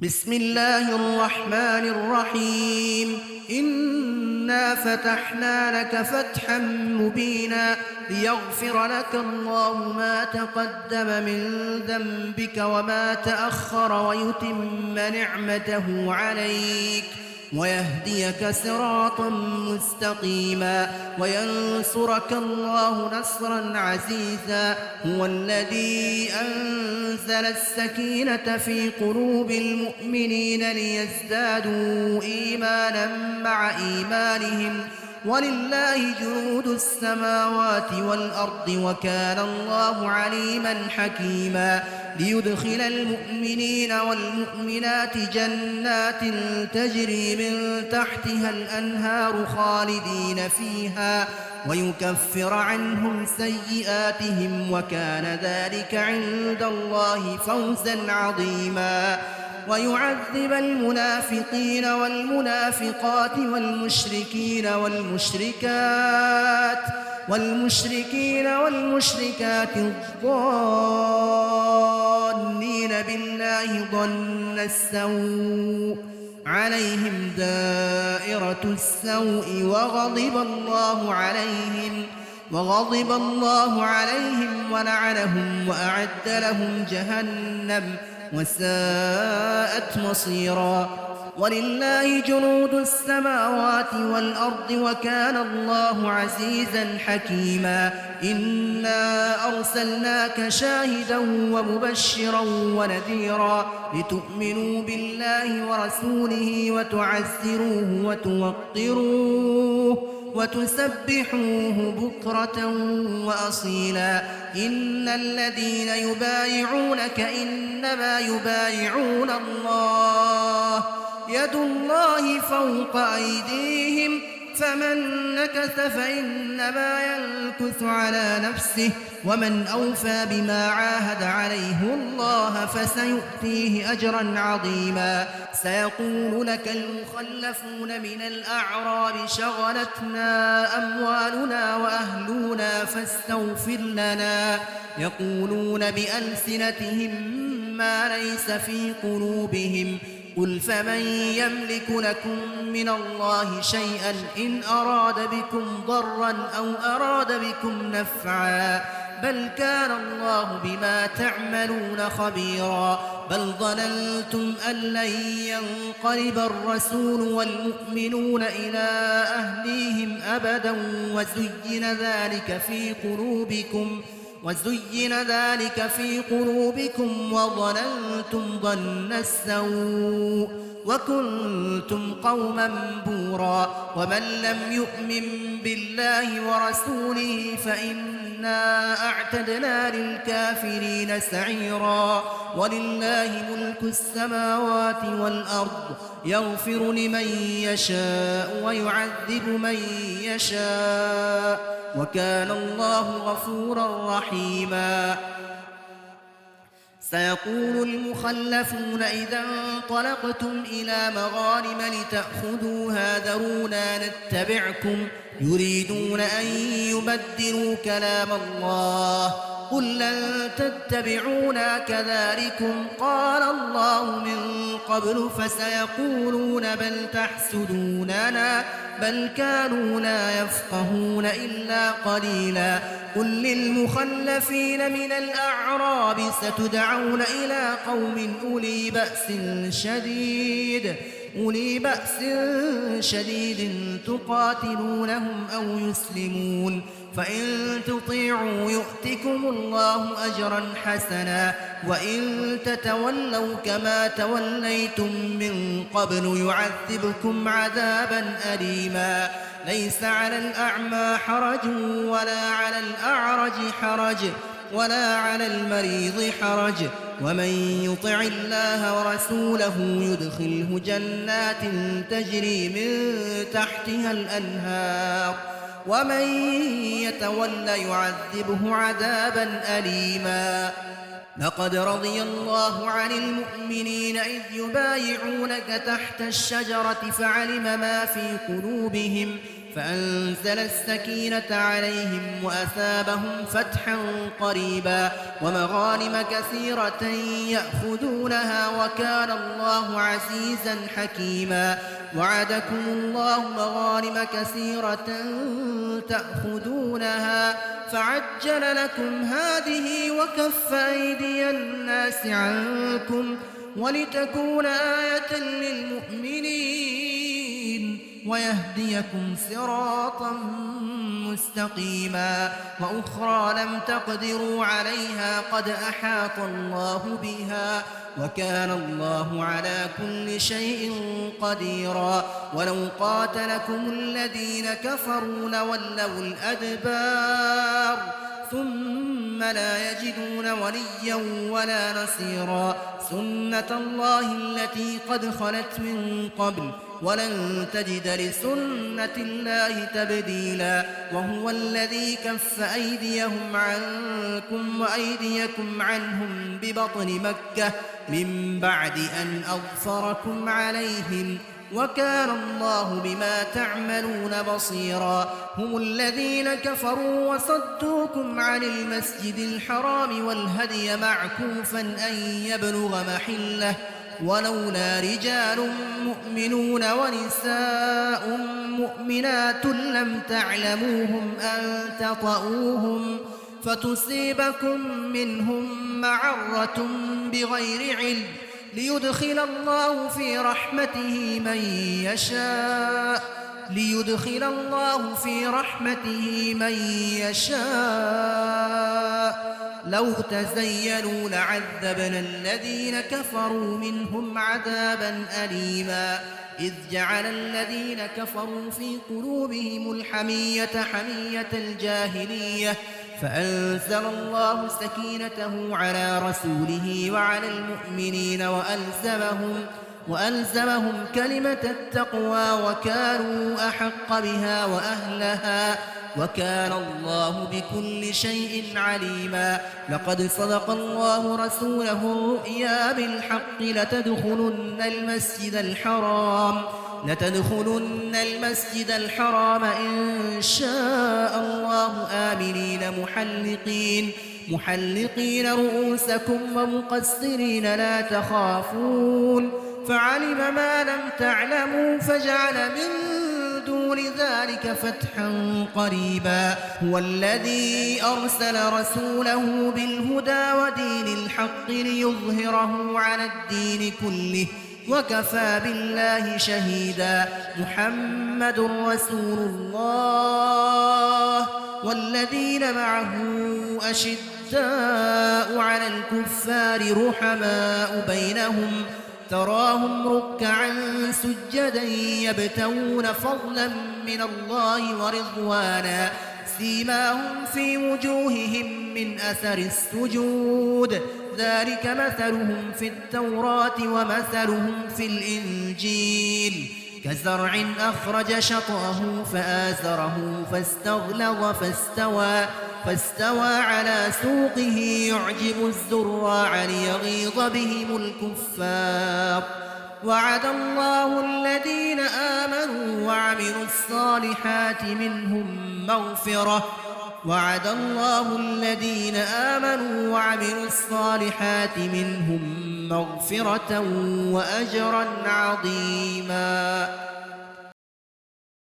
بسم الله الرحمن الرحيم. إنا فتحنا لك فتحا مبينا ليغفر لك الله ما تقدم من ذنبك وما تأخر ويتم نعمته عليك ويهديك صراطا مستقيما وينصرك الله نصرا عزيزا. هو الذي أنزل السكينة في قلوب المؤمنين ليزدادوا إيمانا مع إيمانهم ولله جنود السماوات والأرض وكان الله عليما حكيما. ليدخل المؤمنين والمؤمنات جنات تجري من تحتها الأنهار خالدين فيها ويكفر عنهم سيئاتهم وكان ذلك عند الله فوزا عظيما. ويعذب المنافقين والمنافقات والمشركات الظانين بالله ظن السوء عليهم دائرة السوء وغضب الله عليهم ولعنهم وأعد لهم جهنم وساءت مصيرا. ولله جنود السماوات والأرض وكان الله عزيزا حكيما. إنا أرسلناك شاهدا ومبشرا ونذيرا لتؤمنوا بالله ورسوله وتعزروه وتوقروه وتسبحوه بكرة وأصيلا. إن الذين يبايعونك إنما يبايعون الله يد الله فوق أيديهم فمن نكث فإنما ينكث على نفسه ومن أوفى بما عاهد عليه الله فسيؤتيه أجرا عظيما. سيقول لك المخلفون من الأعراب شغلتنا أموالنا وأهلنا فاستغفر لنا يقولون بألسنتهم ما ليس في قلوبهم قل فمن يملك لكم من الله شيئا إن أراد بكم ضرا أو أراد بكم نفعا بل كان الله بما تعملون خبيرا. بل ظننتم أن لن ينقلب الرسول والمؤمنون إلى أهليهم أبدا وزين ذلك في قلوبكم وظننتم ظن السوء وكنتم قوما بورا. ومن لم يؤمن بالله ورسوله فإنا أعتدنا للكافرين سعيرا. ولله ملك السماوات والأرض يغفر لمن يشاء ويعذب من يشاء وكان الله غفورا رحيما. سيقول المخلفون إذا انطلقتم إلى مغانم لتأخذوها ذرونا نتبعكم يريدون أن يبدلوا كلام الله قل لن تتبعونا كذلكم قال الله من قبل فسيقولون بل تحسدوننا بل كانوا لا يفقهون إلا قليلا. قل للمخلفين من الأعراب ستدعون إلى قوم أولي بأس شديد تقاتلونهم أو يسلمون فإن تطيعوا يؤتكم الله أجرا حسنا وإن تتولوا كما توليتم من قبل يعذبكم عذابا أليما. ليس على الأعمى حرج ولا على الأعرج حرج ولا على المريض حرج ومن يطع الله ورسوله يدخله جنات تجري من تحتها الأنهار ومن يتول يعذبه عذابا أليما. لقد رضي الله عن المؤمنين إذ يبايعونك تحت الشجرة فعلم ما في قلوبهم فأنزل السكينة عليهم وأثابهم فتحا قريبا ومغانم كثيرة يأخذونها وكان الله عزيزا حكيما. وعدكم الله مغانم كثيرة تأخذونها فعجل لكم هذه وكف أيدي الناس عنكم ولتكون آية للمؤمنين ويهديكم صراطا مستقيما. وأخرى لم تقدروا عليها قد أحاط الله بها وكان الله على كل شيء قديرا. ولو قاتلكم الذين كفروا لولوا الأدبار ثم لا يجدون وليا ولا نصيرا. سنة الله التي قد خلت من قبل ولن تجد لسنة الله تبديلا. وهو الذي كف أيديهم عنكم وأيديكم عنهم ببطن مكة من بعد أن أظفركم عليهم وكان الله بما تعملون بصيرا. هم الذين كفروا وصدوكم عن المسجد الحرام والهدي معكوفا أن يبلغ محله ولولا رجال مؤمنون ونساء مؤمنات لم تعلموهم أن تطؤوهم فتصيبكم منهم معرة بغير علم ليدخل الله في رحمته من يشاء لو تزيلوا لعذبنا الذين كفروا منهم عذابا أليما. إذ جعل الذين كفروا في قلوبهم الحمية حمية الجاهلية فأنزل الله سكينته على رسوله وعلى المؤمنين وألزمهم كلمة التقوى وكانوا أحق بها وأهلها وكان الله بكل شيء عليما. لقد صدق الله رسوله الرؤيا بالحق لتدخلن المسجد الحرام إن شاء الله آمنين محلقين رؤوسكم ومقصرين لا تخافون فعلم ما لم تعلموا فجعل من دون ذلك فتحا قريبا. هو الذي أرسل رسوله بالهدى ودين الحق ليظهره على الدين كله وكفى بالله شهيدا. محمد رسول الله والذين معه أشداء على الكفار رحماء بينهم تراهم ركعا سجدا يبتغون فضلا من الله ورضوانا سيماهم في وجوههم من أثر السجود ذلك مثلهم في التوراة ومثلهم في الإنجيل كزرع أخرج شطأه فآزره فاستغلظ فاستوى على سوقه يعجب الزراع ليغيظ بهم الكفار. وعد الله الذين آمنوا وعملوا الصالحات منهم مغفرة وأجرا عظيما.